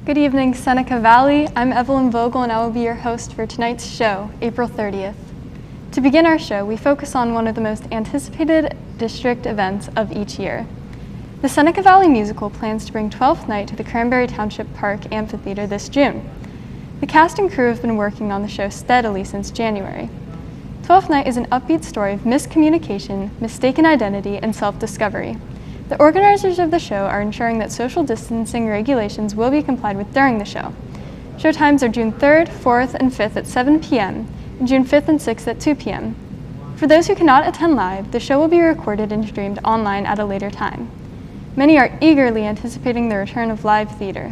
Good evening, Seneca Valley. I'm Evelyn Vogel and I will be your host for tonight's show, April 30th. To begin our show, we focus on one of the most anticipated district events of each year. The Seneca Valley Musical plans to bring 12th Night to the Cranberry Township Park Amphitheater this June. The cast and crew have been working on the show steadily since January. 12th Night is an upbeat story of miscommunication, mistaken identity, and self-discovery. The organizers of the show are ensuring that social distancing regulations will be complied with during the show. Show times are June 3rd, 4th, and 5th at 7 p.m., and June 5th and 6th at 2 p.m. For those who cannot attend live, the show will be recorded and streamed online at a later time. Many are eagerly anticipating the return of live theater.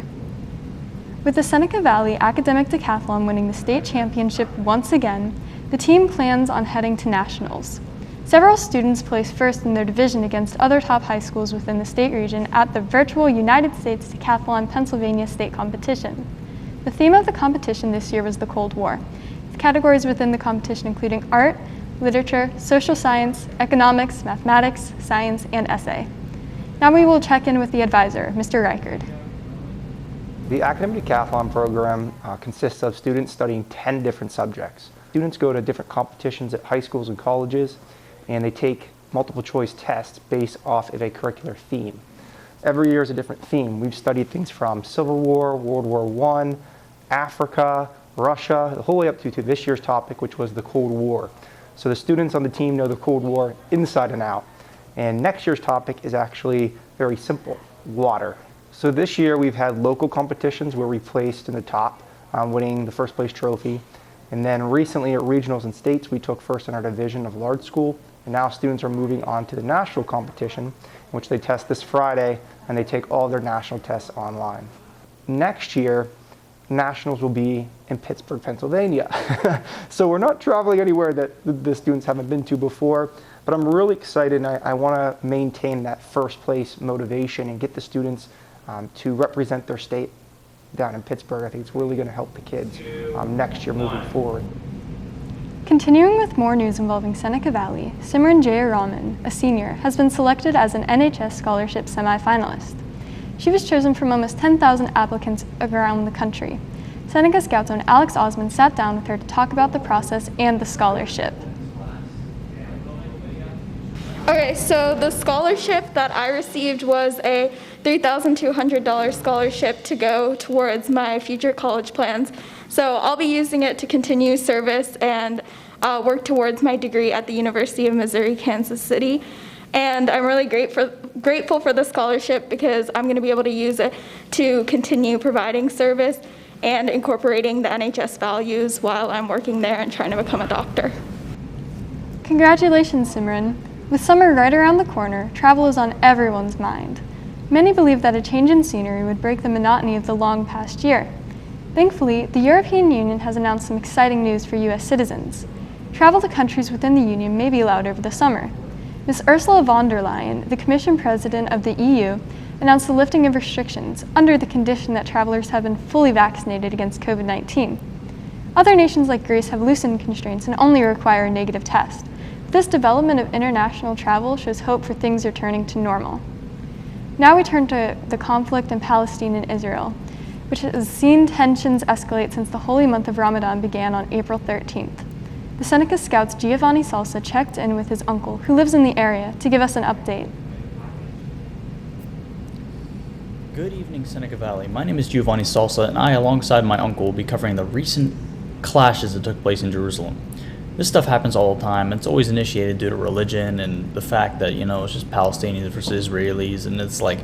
With the Seneca Valley Academic Decathlon winning the state championship once again, the team plans on heading to nationals. Several students placed first in their division against other top high schools within the state region at the virtual United States Decathlon Pennsylvania State Competition. The theme of the competition this year was the Cold War, with categories within the competition including art, literature, social science, economics, mathematics, science, and essay. Now we will check in with the advisor, Mr. Reichard. The Academic Decathlon program consists of students studying 10 different subjects. Students go to different competitions at high schools and colleges, and they take multiple choice tests based off of a curricular theme. Every year is a different theme. We've studied things from Civil War, World War I, Africa, Russia, the whole way up to this year's topic, which was the Cold War. So the students on the team know the Cold War inside and out. And next year's topic is actually very simple, water. So this year we've had local competitions where we placed in the top, winning the first place trophy. And then recently at regionals and states, we took first in our division of large school. And now students are moving on to the national competition, which they test this Friday, and they take all their national tests online. Next year, nationals will be in Pittsburgh, Pennsylvania. So we're not traveling anywhere that the students haven't been to before, but I'm really excited, and I want to maintain that first place motivation and get the students to represent their state down in Pittsburgh. I think it's really going to help the kids next year moving forward. Continuing with more news involving Seneca Valley, Simran Jayaraman, a senior, has been selected as an NHS scholarship semi-finalist. She was chosen from almost 10,000 applicants around the country. Seneca Scouts own Alex Osmond sat down with her to talk about the process and the scholarship. Okay, so the scholarship that I received was a $3,200 scholarship to go towards my future college plans. So I'll be using it to continue service and work towards my degree at the University of Missouri, Kansas City. And I'm really grateful for the scholarship because I'm going to be able to use it to continue providing service and incorporating the NHS values while I'm working there and trying to become a doctor. Congratulations, Simran. With summer right around the corner, travel is on everyone's mind. Many believe that a change in scenery would break the monotony of the long past year. Thankfully, the European Union has announced some exciting news for U.S. citizens. Travel to countries within the Union may be allowed over the summer. Ms. Ursula von der Leyen, the Commission President of the EU, announced the lifting of restrictions under the condition that travelers have been fully vaccinated against COVID-19. Other nations like Greece have loosened constraints and only require a negative test. This development of international travel shows hope for things returning to normal. Now we turn to the conflict in Palestine and Israel, which has seen tensions escalate since the holy month of Ramadan began on April 13th. The Seneca Scouts Giovanni Salsa checked in with his uncle, who lives in the area, to give us an update. Good evening, Seneca Valley. My name is Giovanni Salsa, and I, alongside my uncle, will be covering the recent clashes that took place in Jerusalem. This stuff happens all the time. It's always initiated due to religion and the fact that, it's just Palestinians versus Israelis, and it's like,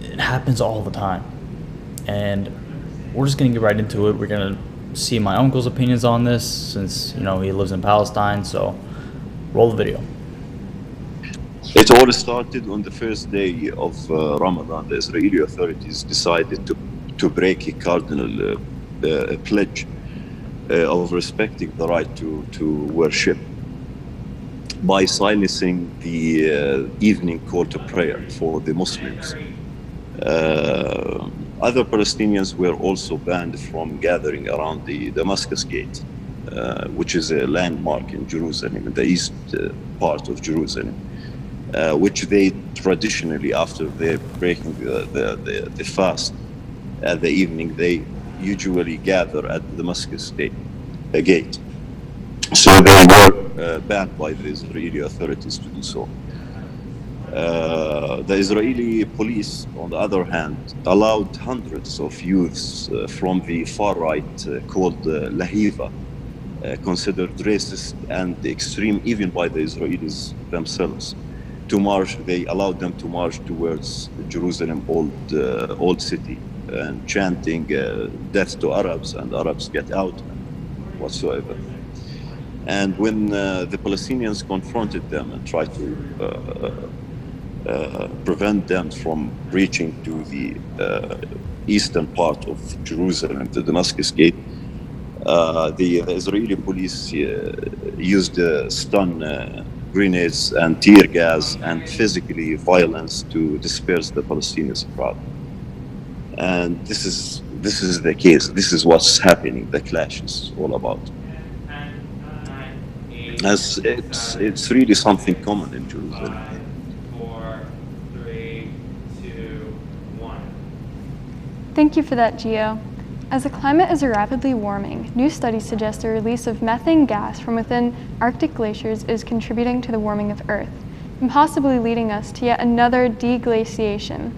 it happens all the time. And we're just going to get right into it. We're going to see my uncle's opinions on this since, he lives in Palestine, so roll the video. It all started on the first day of Ramadan. The Israeli authorities decided to break a cardinal a pledge of respecting the right to worship by silencing the evening call to prayer for the Muslims. Other Palestinians were also banned from gathering around the Damascus Gate, which is a landmark in Jerusalem, in the east part of Jerusalem, which they traditionally, after they're breaking the fast at the evening, they usually gather at the Damascus gate. So they were banned by the Israeli authorities to do so. The Israeli police, on the other hand, allowed hundreds of youths from the far right called Lahiva, considered racist and extreme even by the Israelis themselves, to march. They allowed them to march towards Jerusalem old city and chanting death to Arabs and Arabs get out and whatsoever. And when the Palestinians confronted them and tried to prevent them from reaching to the eastern part of Jerusalem, the Damascus Gate, the Israeli police used stun grenades and tear gas and physically violence to disperse the Palestinians crowd. And this is the case. This is what's happening. The clash is all about. As it's really something common in Jerusalem. 4, 3, 2, 1. Thank you for that, Gio. As the climate is rapidly warming, new studies suggest the release of methane gas from within Arctic glaciers is contributing to the warming of Earth, and possibly leading us to yet another deglaciation.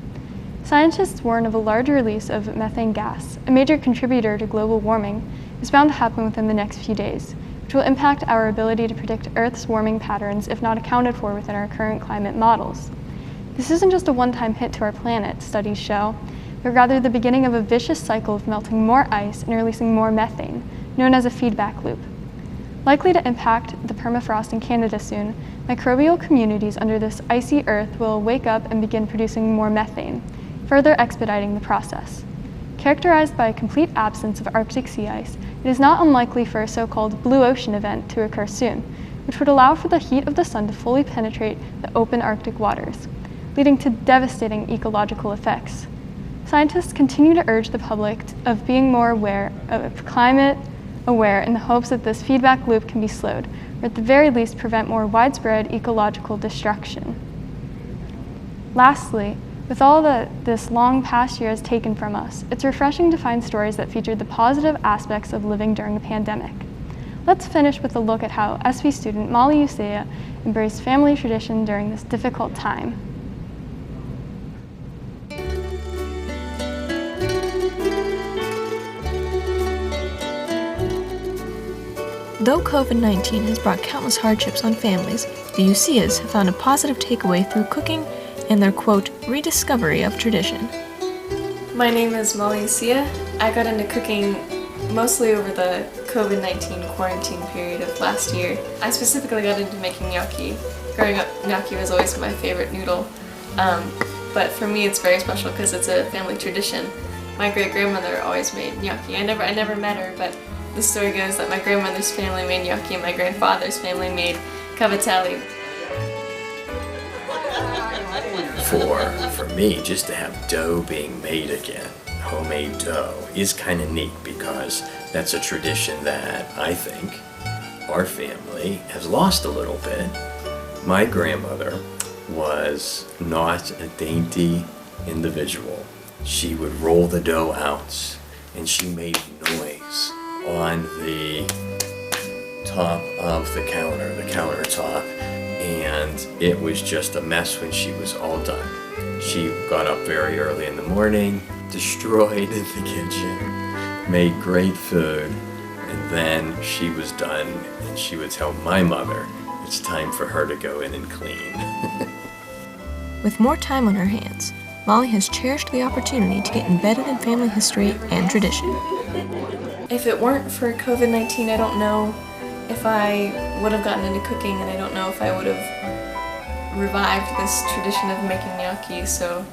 Scientists warn of a large release of methane gas, a major contributor to global warming, is bound to happen within the next few days, which will impact our ability to predict Earth's warming patterns if not accounted for within our current climate models. This isn't just a one-time hit to our planet, studies show, but rather the beginning of a vicious cycle of melting more ice and releasing more methane, known as a feedback loop. Likely to impact the permafrost in Canada soon, microbial communities under this icy Earth will wake up and begin producing more methane, further expediting the process. Characterized by a complete absence of Arctic sea ice, it is not unlikely for a so-called blue ocean event to occur soon, which would allow for the heat of the sun to fully penetrate the open Arctic waters, leading to devastating ecological effects. Scientists continue to urge the public of being more climate aware in the hopes that this feedback loop can be slowed, or at the very least prevent more widespread ecological destruction. Lastly, with all that this long past year has taken from us, it's refreshing to find stories that featured the positive aspects of living during the pandemic. Let's finish with a look at how SV student Molly Usea embraced family tradition during this difficult time. Though COVID-19 has brought countless hardships on families, the Useas have found a positive takeaway through cooking and their, quote, rediscovery of tradition. My name is Molly Usea. I got into cooking mostly over the COVID-19 quarantine period of last year. I specifically got into making gnocchi. Growing up, gnocchi was always my favorite noodle. But for me it's very special because it's a family tradition. My great-grandmother always made gnocchi. I never met her, but the story goes that my grandmother's family made gnocchi and my grandfather's family made cavatelli. For me, just to have dough being made again, homemade dough, is kind of neat because that's a tradition that I think our family has lost a little bit. My grandmother was not a dainty individual. She would roll the dough out and she made noise on the top of the countertop, and it was just a mess when she was all done. She got up very early in the morning, destroyed the kitchen, made great food, and then she was done, and she would tell my mother it's time for her to go in and clean. With more time on her hands, Molly has cherished the opportunity to get embedded in family history and tradition. If it weren't for COVID-19, I don't know if I would have gotten into cooking, and I don't know if I would have revived this tradition of making gnocchi. So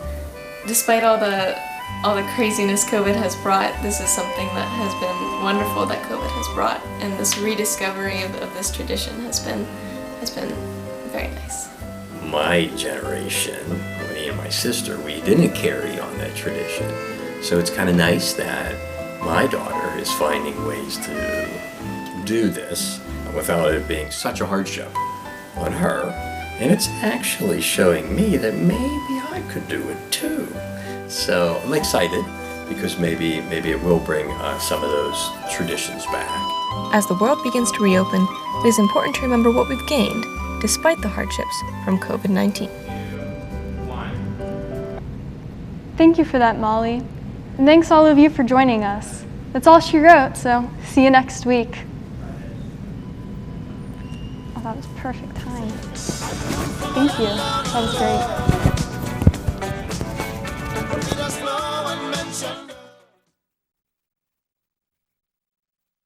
despite all the all the craziness COVID has brought, this is something that has been wonderful that COVID has brought, and this rediscovery of this tradition has been very nice. My generation, me and my sister, we didn't carry on that tradition. So it's kind of nice that my daughter is finding ways to do this without it being such a hardship on her. And it's actually showing me that maybe I could do it too. So I'm excited because maybe it will bring some of those traditions back. As the world begins to reopen, it is important to remember what we've gained, despite the hardships from COVID-19. 1. Thank you for that, Molly. And thanks all of you for joining us. That's all she wrote, so see you next week. Oh, that was perfect time. Thank you. That was great.